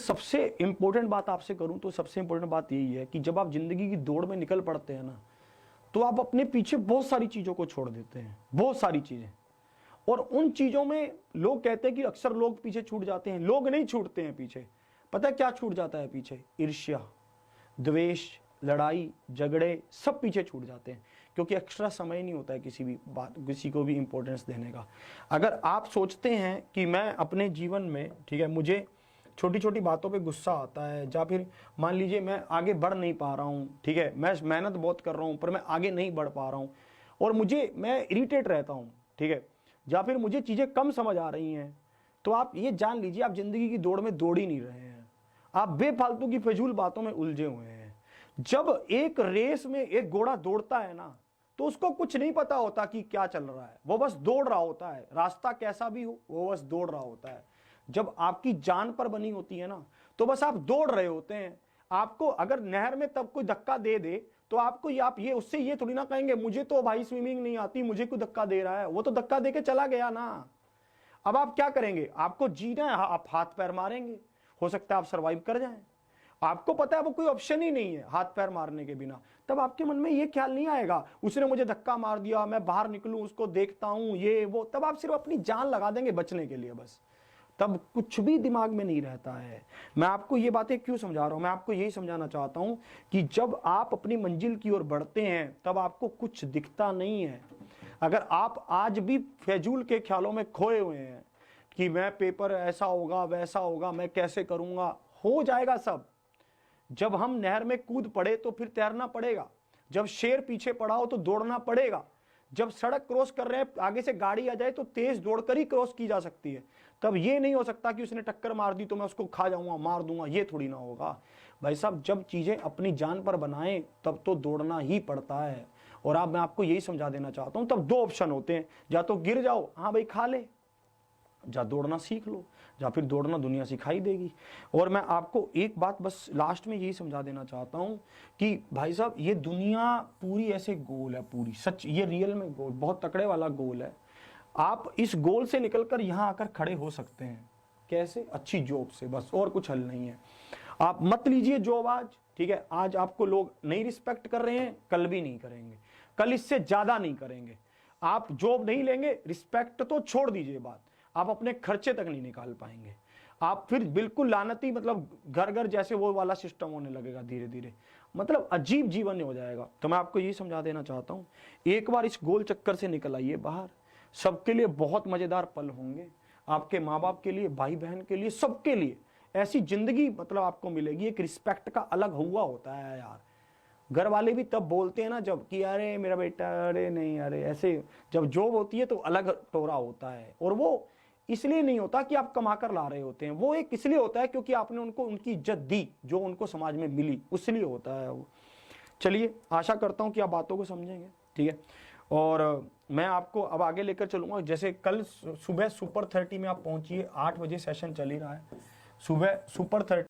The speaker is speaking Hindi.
सबसे इंपॉर्टेंट बात आपसे करूं तो सबसे इंपॉर्टेंट बात यही है कि जब आप जिंदगी की दौड़ में निकल पड़ते हैं ना, तो आप अपने पीछे बहुत सारी चीजों को छोड़ देते हैं, बहुत सारी चीजें। और उन चीजों में लोग कहते हैं कि अक्सर लोग पीछे छूट जाते हैं, लोग नहीं छूटते हैं पीछे। पता है क्या छूट जाता है पीछे? ईर्ष्या, द्वेष, लड़ाई झगड़े, सब पीछे छूट जाते हैं, क्योंकि एक्स्ट्रा समय नहीं होता है किसी भी बात, किसी को भी इंपॉर्टेंस देने का। अगर आप सोचते हैं कि मैं अपने जीवन में, ठीक है, मुझे छोटी छोटी बातों पे गुस्सा आता है, या फिर मान लीजिए मैं आगे बढ़ नहीं पा रहा हूँ, ठीक है, मैं मेहनत बहुत कर रहा हूँ पर मैं आगे नहीं बढ़ पा रहा हूँ, और मैं इरिटेट रहता हूँ, ठीक है, या फिर मुझे चीजें कम समझ आ रही हैं, तो आप ये जान लीजिए आप जिंदगी की दौड़ में दौड़ ही नहीं रहे हैं, आप बेफालतू की फिजूल बातों में उलझे हुए हैं। जब एक रेस में एक घोड़ा दौड़ता है ना, तो उसको कुछ नहीं पता होता कि क्या चल रहा है, वो बस दौड़ रहा होता है, रास्ता कैसा भी हो वो बस दौड़ रहा होता है। जब आपकी जान पर बनी होती है ना, तो बस आप दौड़ रहे होते हैं। आपको अगर नहर में तब कोई धक्का दे दे तो आपको आप ये उससे ये थोड़ी ना कहेंगे मुझे तो भाई स्विमिंग नहीं आती, मुझे कोई धक्का दे रहा है, वो तो धक्का दे के चला गया ना। अब आप क्या करेंगे? आपको जीना है, आप हाथ पैर मारेंगे, हो सकता है आप सरवाइव कर जाएं। आपको पता है वो कोई ऑप्शन ही नहीं है हाथ पैर मारने के बिना। तब आपके मन में ये ख्याल नहीं आएगा उसने मुझे धक्का मार दिया, मैं बाहर निकलूं उसको देखता हूं ये वो। तब आप सिर्फ अपनी जान लगा देंगे बचने के लिए बस, तब कुछ भी दिमाग में नहीं रहता है। मैं आपको ये बातें क्यों समझा रहा हूं? मैं आपको यही समझाना चाहता हूं कि जब आप अपनी मंजिल की ओर बढ़ते हैं तब आपको कुछ दिखता नहीं है। अगर आप आज भी फजूल के ख्यालों में खोए हुए हैं कि मैं पेपर ऐसा होगा वैसा होगा, मैं कैसे करूंगा, हो जाएगा सब। जब हम नहर में कूद पड़े तो फिर तैरना पड़ेगा, जब शेर पीछे पड़ा हो तो दौड़ना पड़ेगा, जब सड़क क्रॉस कर रहे हैं आगे से गाड़ी आ जाए तो तेज दौड़कर ही क्रॉस की जा सकती है। तब ये नहीं हो सकता कि उसने टक्कर मार दी तो मैं उसको खा जाऊंगा, मार दूंगा, ये थोड़ी ना होगा भाई साहब। जब चीजें अपनी जान पर बनाएं तब तो दौड़ना ही पड़ता है। और अब मैं आपको यही समझा देना चाहता हूं, तब दो ऑप्शन होते हैं, या तो गिर जाओ, हाँ भाई खा ले, या दौड़ना सीख लो, या फिर दौड़ना दुनिया सिखाई देगी। और मैं आपको एक बात बस लास्ट में यही समझा देना चाहता हूं कि भाई साहब ये दुनिया पूरी ऐसे गोल है, पूरी सच, ये रियल में गोल, बहुत तकड़े वाला गोल है। आप इस गोल से निकलकर यहां आकर खड़े हो सकते हैं। कैसे? अच्छी जॉब से, बस, और कुछ हल नहीं है। आप मत लीजिए जॉब आज, ठीक है, आज आपको लोग नहीं रिस्पेक्ट कर रहे हैं, कल भी नहीं करेंगे, कल इससे ज्यादा नहीं करेंगे। आप जॉब नहीं लेंगे, रिस्पेक्ट तो छोड़ दीजिए बात, आप अपने खर्चे तक नहीं निकाल पाएंगे। आप फिर बिल्कुल लानती, मतलब घर घर जैसे वो वाला सिस्टम होने लगेगा धीरे धीरे, मतलब अजीब जीवन हो जाएगा। तो मैं आपको यही समझा देना चाहता हूं, एक बार इस गोल चक्कर से निकल आइए बाहर। सबके लिए बहुत मजेदार पल होंगे, आपके माँ बाप के लिए, भाई बहन के लिए, सबके लिए ऐसी जिंदगी मतलब आपको मिलेगी। एक रिस्पेक्ट का अलग हुआ होता है यार। घर वाले भी तब बोलते हैं ना जब कि अरे मेरा बेटा, अरे नहीं, अरे ऐसे। जब जॉब होती है तो अलग टोरा होता है, और वो इसलिए नहीं होता कि आप कमा कर ला रहे होते हैं, वो एक इसलिए होता है क्योंकि आपने उनको उनकी इज्जत दी जो उनको समाज में मिली, उसलिए होता है वो। चलिए, आशा करता हूं कि आप बातों को समझेंगे, ठीक है। और मैं आपको अब आगे लेकर चलूंगा। जैसे कल सुबह सुपर 30 में आप पहुंचिए, 8 बजे सेशन चल ही रहा है, सुबह सुपर 30